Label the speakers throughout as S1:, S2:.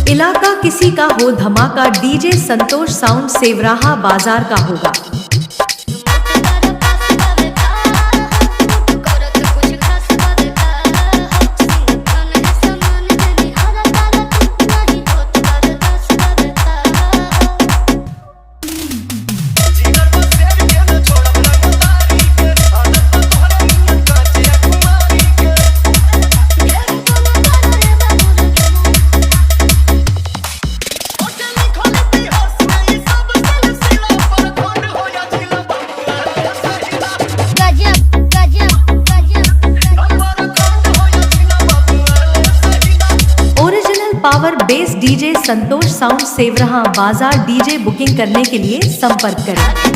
S1: इलाका किसी का हो धमाका, डीजे संतोष साउंड सेवराहा बाजार का होगा। Power base DJ Santosh sound Sevraha बाजार। डीजे बुकिंग करने के लिए संपर्क करें।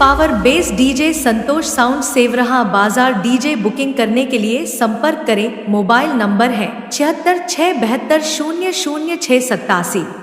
S1: Power base DJ Santosh sound Sevraha बाजार। डीजे बुकिंग करने के लिए संपर्क करें। मोबाइल नंबर है 76 672 00 687।